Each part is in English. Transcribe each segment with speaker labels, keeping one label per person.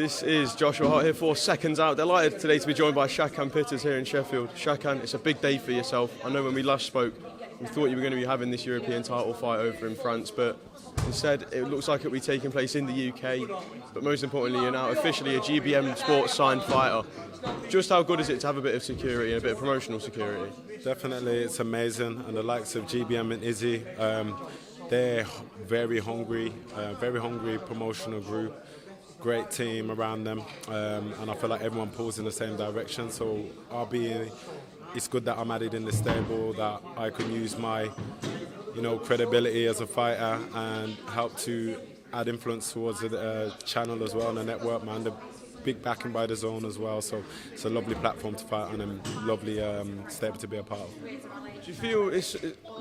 Speaker 1: This is Josh Hart here for SecondsOut. Delighted today to be joined by Shakan Pitters here in Sheffield. Shakan, it's a big day for yourself. I know when we last spoke, we thought you were going to be having this European title fight over in France, but instead it looks like it'll be taking place in the UK. But most importantly, you're now officially a GBM Sports signed fighter. Just how good is it to have a bit of security and a bit of promotional security?
Speaker 2: Definitely, it's amazing. And the likes of GBM and Izzy, they're very hungry promotional group. Great team around them, and I feel like everyone pulls in the same direction. So it's good that I'm added in the stable, that I can use my, credibility as a fighter and help to add influence towards the channel as well and the network, man. The big backing by the zone as well. So it's a lovely platform to fight on and lovely stable to be a part of.
Speaker 1: Do you feel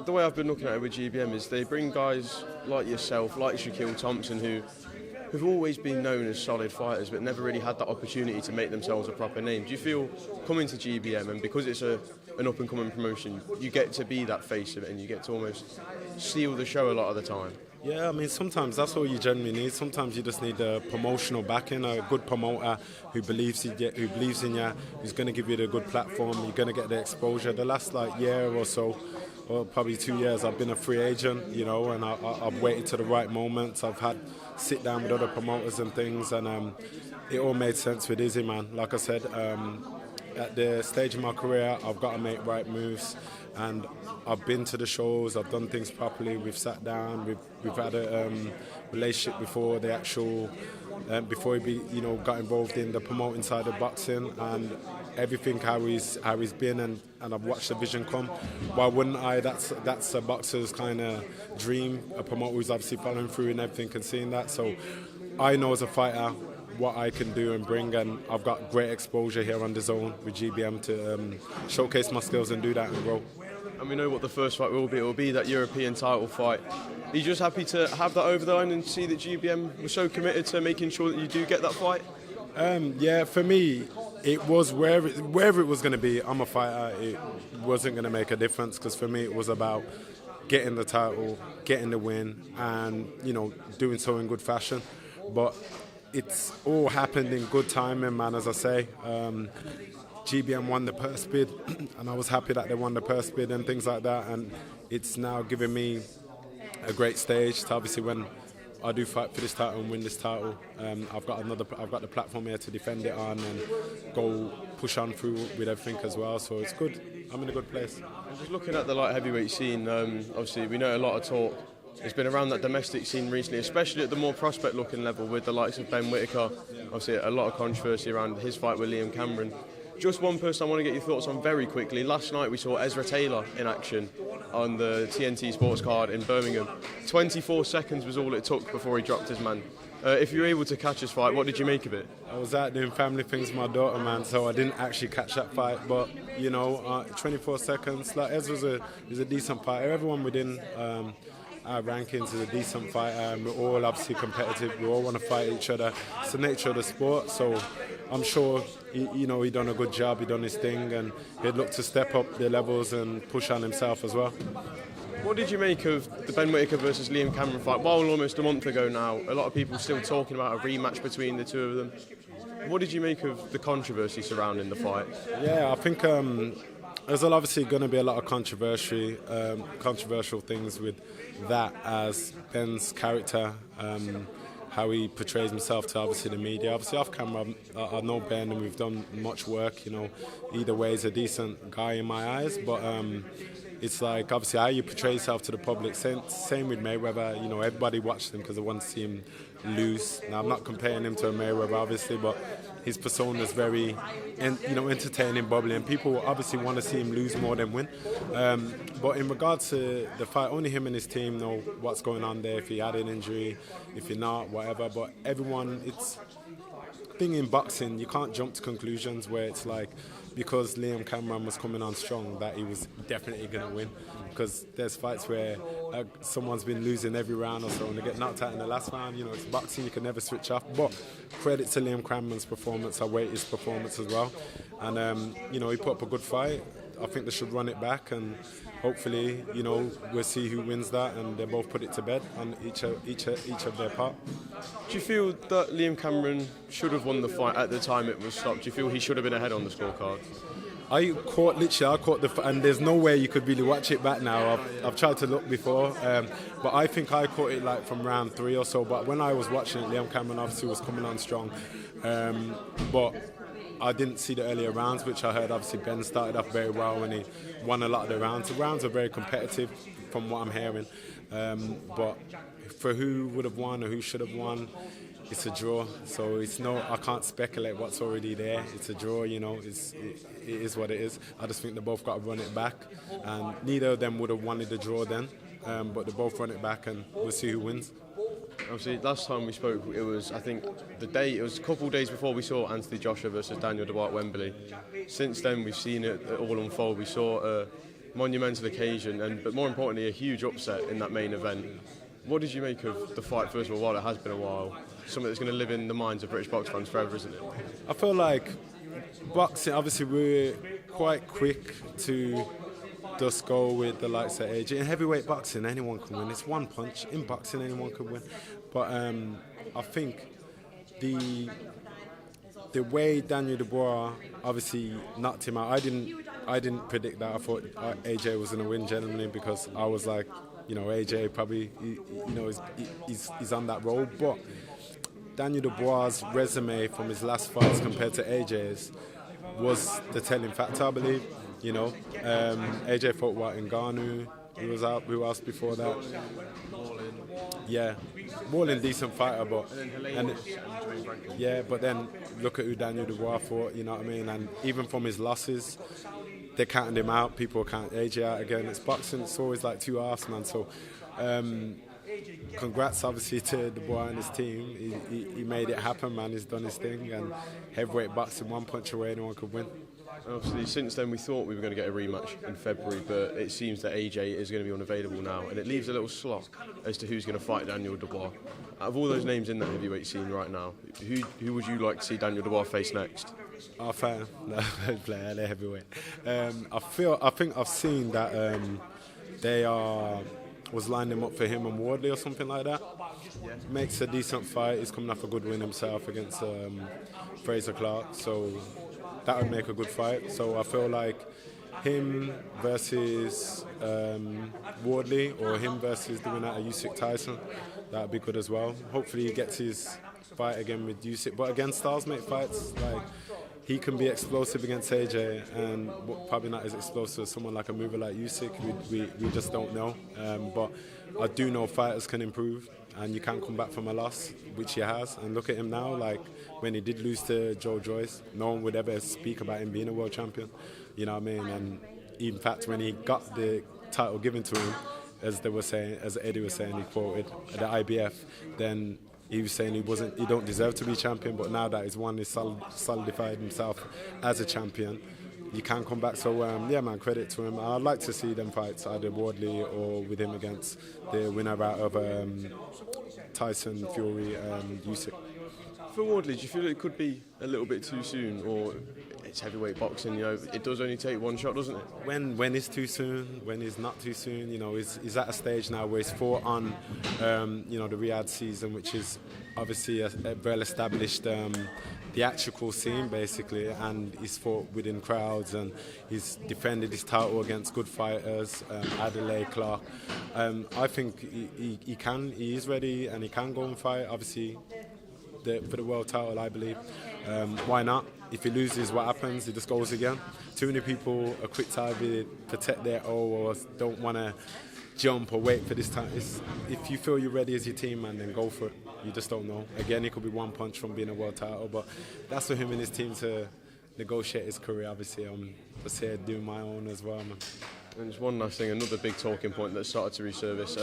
Speaker 1: the way I've been looking at it with GBM is they bring guys like yourself, like Shaquille Thompson, who've always been known as solid fighters but never really had that opportunity to make themselves a proper name. Do you feel coming to GBM, and because it's an up-and-coming promotion, you get to be that face of it and you get to almost steal the show a lot of the time?
Speaker 2: Yeah, I mean, sometimes that's all you generally need. Sometimes you just need a promotional backing, a good promoter who believes in you, who's going to give you the good platform. You're going to get the exposure. The last year or so, or probably 2 years, I've been a free agent, and I've waited to the right moments. I've had sit down with other promoters and things, and it all made sense with Izzy, man. Like I said, at the stage of my career, I've got to make right moves, and I've been to the shows, I've done things properly, we've sat down, we've had a relationship before the actual, before he got involved in the promoting side of boxing, and everything how he's been, and I've watched the vision come. Why wouldn't I? That's a boxer's kind of dream, a promoter who's obviously following through and everything and seeing that. So I know as a fighter what I can do and bring, and I've got great exposure here on the zone with GBM to showcase my skills and do that and grow.
Speaker 1: And we know what the first fight will be. It will be that European title fight. Are you just happy to have that over the line and see that GBM was so committed to making sure that you do get that fight?
Speaker 2: Yeah, for me, it was wherever it was going to be. I'm a fighter. It wasn't going to make a difference, because for me it was about getting the title, getting the win, and doing so in good fashion. But it's all happened in good timing, man. As I say, GBM won the purse bid, and I was happy that they won the purse bid and things like that. And it's now given me a great stage to, obviously, when I do fight for this title and win this title, I've got the platform here to defend it on and go push on through with everything as well. So it's good. I'm in a good place.
Speaker 1: Just looking at the light heavyweight scene, obviously we know a lot of talk. It's been around that domestic scene recently, especially at the more prospect-looking level with the likes of Ben Whittaker. Obviously, a lot of controversy around his fight with Liam Cameron. Just one person I want to get your thoughts on very quickly. Last night we saw Ezra Taylor in action on the TNT Sports card in Birmingham. 24 seconds was all it took before he dropped his man. If you were able to catch his fight, what did you make of it?
Speaker 2: I was out doing family things with my daughter, man, so I didn't actually catch that fight. But 24 seconds. Like, Ezra's a decent fighter. Everyone within our rankings is a decent fighter, and we're all obviously competitive. We all want to fight each other. It's the nature of the sport, so I'm sure he done a good job. He done his thing, and he'd look to step up the levels and push on himself as well.
Speaker 1: What did you make of the Ben Whittaker versus Liam Cameron fight? While almost a month ago now, a lot of people still talking about a rematch between the two of them. What did you make of the controversy surrounding the fight?
Speaker 2: Yeah, I think there's obviously going to be a lot of controversial things with that, as Ben's character, how he portrays himself to obviously the media. Obviously off camera, I know Ben and we've done much work. Either way, he's a decent guy in my eyes, but it's like obviously how you portray yourself to the public. Same with Mayweather. Everybody watched him because they want to see him lose. Now I'm not comparing him to a Mayweather, obviously, but his persona is very, entertaining, bubbly, and people obviously want to see him lose more than win. But in regards to the fight, only him and his team know what's going on there. If he had an injury, if you're not, whatever. But everyone, it's thing in boxing. You can't jump to conclusions where it's like, because Liam Cameron was coming on strong, that he was definitely going to win. Because there's fights where someone's been losing every round or so and they get knocked out in the last round. It's boxing, you can never switch off. But credit to Liam Cameron's performance. I rate his performance as well. And, he put up a good fight. I think they should run it back, and hopefully, we'll see who wins that, and they both put it to bed on each of their part.
Speaker 1: Do you feel that Liam Cameron should have won the fight at the time it was stopped? Do you feel he should have been ahead on the scorecard?
Speaker 2: I caught and there's no way you could really watch it back now. I've tried to look before, but I think I caught it like from round 3 or so. But when I was watching it, Liam Cameron obviously was coming on strong, but I didn't see the earlier rounds, which I heard obviously Ben started off very well and he won a lot of the rounds. The rounds are very competitive from what I'm hearing, but for who would have won or who should have won, it's a draw. So I can't speculate what's already there. It's a draw, it is what it is. I just think they both got to run it back, and neither of them would have wanted the draw then, but they both run it back and we'll see who wins.
Speaker 1: Obviously, last time we spoke, it was a couple of days before we saw Anthony Joshua versus Daniel Dubois at Wembley. Since then, we've seen it all unfold. We saw a monumental occasion, but more importantly, a huge upset in that main event. What did you make of the fight, first of all, while it has been a while? Something that's going to live in the minds of British box fans forever, isn't it?
Speaker 2: I feel like boxing, obviously, we're quite quick to just go with the likes of AJ. In heavyweight boxing, anyone can win. It's one punch. In boxing, anyone can win. But I think the way Daniel Dubois obviously knocked him out, I didn't predict that. I thought AJ was going to win genuinely, because I was like, AJ probably, he's on that road. But Daniel Dubois' resume from his last fights compared to AJ's was the telling factor, I believe. AJ fought Ngannou, who else before that? Yeah, Wardley, decent fighter, but but then look at who Daniel Dubois fought, you know what I mean? And even from his losses, they counted him out. People count AJ out again. It's boxing. It's always like two halves, man. So, congrats, obviously, to Dubois and his team. He made it happen, man. He's done his thing. And heavyweight boxing, one punch away, anyone could win.
Speaker 1: Obviously, since then we thought we were going to get a rematch in February, but it seems that AJ is going to be unavailable now, and it leaves a little slot as to who's going to fight Daniel Dubois. Out of all those names in the heavyweight scene right now, who would you like to see Daniel Dubois face next?
Speaker 2: I'll fight him. No, player, they're heavyweight. I think I've seen that they was lining him up for him and Wardley or something like that. Makes a decent fight. He's coming off a good win himself against Fraser Clark, so that would make a good fight. So I feel like him versus Wardley, or him versus the winner of Usyk Tyson, that would be good as well. Hopefully he gets his fight again with Usyk. But again, styles make fights. Like, he can be explosive against AJ, and probably not as explosive as someone like a mover like Usyk. We just don't know. But I do know fighters can improve, and you can't come back from a loss, which he has. And look at him now, like when he did lose to Joe Joyce, no one would ever speak about him being a world champion. You know what I mean? And in fact, when he got the title given to him, as Eddie was saying, he quoted the IBF, then he was saying he don't deserve to be champion, but now that he's won, he's solidified himself as a champion. You can't come back. So, man, credit to him. I'd like to see them fights, either Wardley or with him against the winner out of Tyson, Fury, and Usyk.
Speaker 1: For Wardley, do you feel it could be a little bit too soon, or it's heavyweight boxing, it does only take one shot, doesn't it?
Speaker 2: When is too soon, when is not too soon, he's at a stage now where he's fought on, the Riyadh season, which is obviously a well-established theatrical scene, basically, and he's fought within crowds, and he's defended his title against good fighters, Adelaide, Clark. I think he is ready, and he can go and fight, obviously, for the world title, I believe. Why not? If he loses, what happens? He just goes again. Too many people are quick to protect their O, or don't want to jump or wait for this time. If you feel you're ready as your team, man, then go for it. You just don't know. Again, it could be one punch from being a world title, but that's for him and his team to negotiate his career. Obviously, I'm just here doing my own as well, man.
Speaker 1: And just one last thing, another big talking point that started to resurface,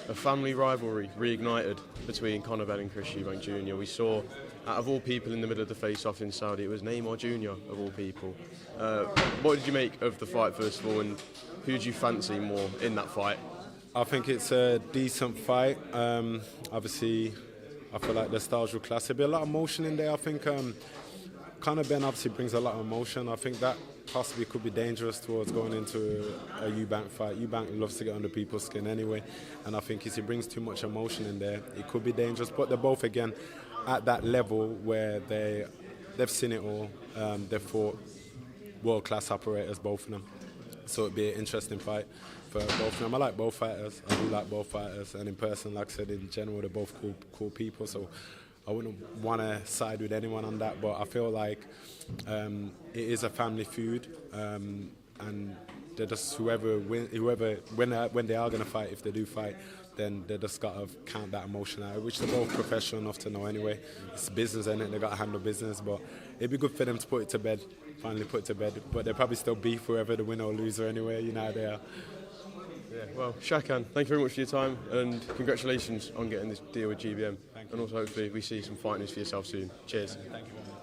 Speaker 1: a family rivalry reignited between Conor Benn and Chris Eubank Jr. We saw, out of all people in the middle of the face-off in Saudi, it was Neymar Jr. of all people. What did you make of the fight, first of all, and who do you fancy more in that fight?
Speaker 2: I think it's a decent fight. Obviously, I feel like the styles will clash. There'll be a lot of emotion in there. I think Conor Benn obviously brings a lot of emotion. I think that possibly could be dangerous towards going into a Eubank fight. Eubank loves to get under people's skin anyway, and I think if he brings too much emotion in there, it could be dangerous. But they're both, again, at that level where they've seen it all. They've fought world-class operators, both of them. So it'd be an interesting fight for both of them. I like both fighters. I do like both fighters. And in person, like I said, in general, they're both cool people. So I wouldn't want to side with anyone on that. But I feel like it is a family feud. And they're just when they are going to fight, if they do fight, then they just got to count that emotion out, which they're both professional enough to know anyway. It's business, innit? They got to handle business. But it'd be good for them to put it to bed. Finally put it to bed, but they'll probably still beef whoever the winner or loser anyway, you know how they are.
Speaker 1: Yeah, well, Shakan, thank you very much for your time, and congratulations on getting this deal with GBM.
Speaker 2: Thank you.
Speaker 1: And also hopefully we see some fight news for yourself soon. Cheers.
Speaker 2: Thank you very much.